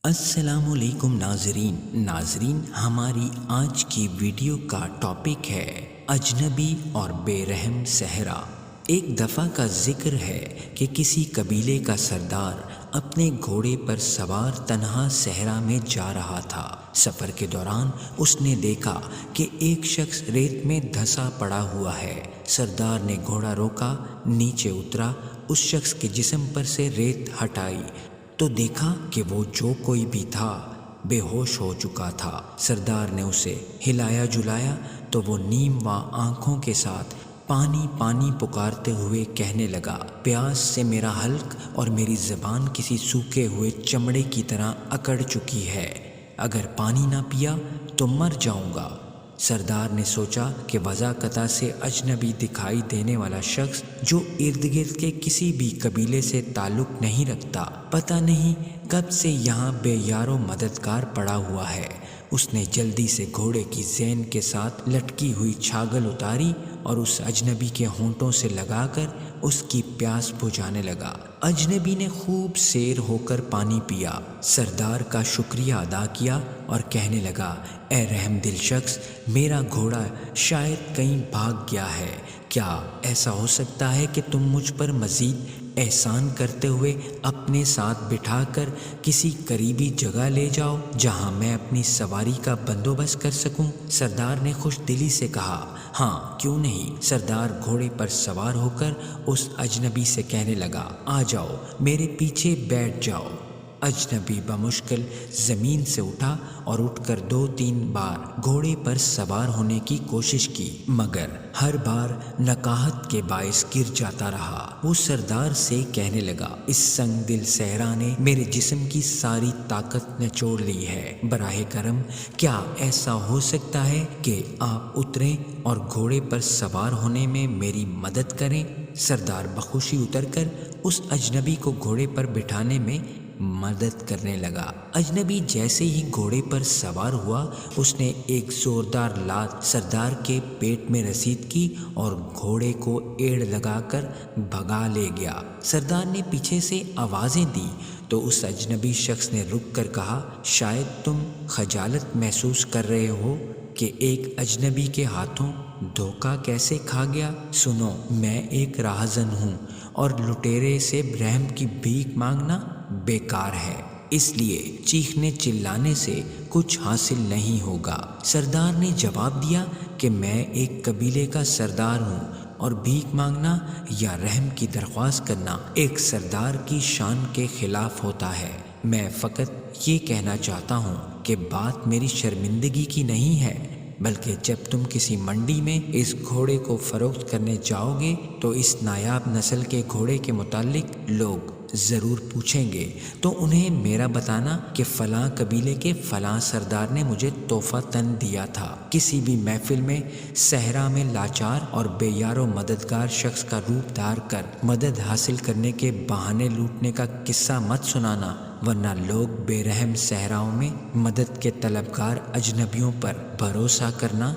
السلام علیکم ناظرین ہماری آج کی ویڈیو کا ٹاپک ہے اجنبی اور بے رحم صحرا۔ ایک دفعہ کا ذکر ہے کہ کسی قبیلے کا سردار اپنے گھوڑے پر سوار تنہا صحرا میں جا رہا تھا۔ سفر کے دوران اس نے دیکھا کہ ایک شخص ریت میں دھسا پڑا ہوا ہے۔ سردار نے گھوڑا روکا، نیچے اترا، اس شخص کے جسم پر سے ریت ہٹائی تو دیکھا کہ وہ جو کوئی بھی تھا بے ہوش ہو چکا تھا۔ سردار نے اسے ہلایا جلایا تو وہ نیم آنکھوں کے ساتھ پانی پانی پکارتے ہوئے کہنے لگا، پیاس سے میرا حلق اور میری زبان کسی سوکھے ہوئے چمڑے کی طرح اکڑ چکی ہے، اگر پانی نہ پیا تو مر جاؤں گا۔ سردار نے سوچا کہ وضاحت سے اجنبی دکھائی دینے والا شخص جو ارد گرد کے کسی بھی قبیلے سے تعلق نہیں رکھتا، پتہ نہیں کب سے یہاں بے یار و مددگار پڑا ہوا ہے۔ اس نے جلدی سے گھوڑے کی زین کے ساتھ لٹکی ہوئی چھاگل اتاری اور اس اجنبی کے ہونٹوں سے لگا کر اس کی پیاس بجھانے لگا۔ اجنبی نے خوب سیر ہو کر پانی پیا، سردار کا شکریہ ادا کیا اور کہنے لگا، اے رحم دل شخص، میرا گھوڑا شاید کہیں بھاگ گیا ہے، کیا ایسا ہو سکتا ہے کہ تم مجھ پر مزید احسان کرتے ہوئے اپنے ساتھ بٹھا کر کسی قریبی جگہ لے جاؤ جہاں میں اپنی سواری کا بندوبست کر سکوں؟ سردار نے خوش دلی سے کہا، ہاں کیوں نہیں۔ سردار گھوڑے پر سوار ہو کر اس اجنبی سے کہنے لگا، آ جاؤ، میرے پیچھے بیٹھ جاؤ۔ اجنبی بمشکل زمین سے اٹھا اور اٹھ کر 2-3 بار گھوڑے پر سوار ہونے کی کوشش کی، مگر ہر بار نکاہت کے باعث گر جاتا رہا۔ وہ سردار سے کہنے لگا، اس سنگ دل صحرا نے میرے جسم کی ساری طاقت نچوڑ لی ہے، براہ کرم کیا ایسا ہو سکتا ہے کہ آپ اتریں اور گھوڑے پر سوار ہونے میں میری مدد کریں؟ سردار بخوشی اتر کر اس اجنبی کو گھوڑے پر بٹھانے میں مدد کرنے لگا۔ اجنبی جیسے ہی گھوڑے پر سوار ہوا، اس نے ایک زوردار لات سردار کے پیٹ میں رسید کی اور گھوڑے کو ایڑ لگا کر بھگا لے گیا۔ سردار نے پیچھے سے آوازیں دی تو اس اجنبی شخص نے رک کر کہا، شاید تم خجالت محسوس کر رہے ہو کہ ایک اجنبی کے ہاتھوں دھوکہ کیسے کھا گیا۔ سنو، میں ایک راہزن ہوں اور لٹیرے سے رحم کی بھیک مانگنا بیکار ہے، اس لیے چیخنے چلانے سے کچھ حاصل نہیں ہوگا۔ سردار نے جواب دیا کہ میں ایک قبیلے کا سردار ہوں اور بھیک مانگنا یا رحم کی درخواست کرنا ایک سردار کی شان کے خلاف ہوتا ہے۔ میں فقط یہ کہنا چاہتا ہوں کہ بات میری شرمندگی کی نہیں ہے، بلکہ جب تم کسی منڈی میں اس گھوڑے کو فروخت کرنے جاؤ گے تو اس نایاب نسل کے گھوڑے کے متعلق لوگ ضرور پوچھیں گے، تو انہیں میرا بتانا کہ فلاں قبیلے کے فلاں سردار نے مجھے تحفہ تن دیا تھا۔ کسی بھی محفل میں صحرا میں لاچار اور بے یار و مددگار شخص کا روپ دھار کر مدد حاصل کرنے کے بہانے لوٹنے کا قصہ مت سنانا، ورنہ لوگ بے رحم صحراؤں میں مدد کے طلبگار اجنبیوں پر بھروسہ کرنا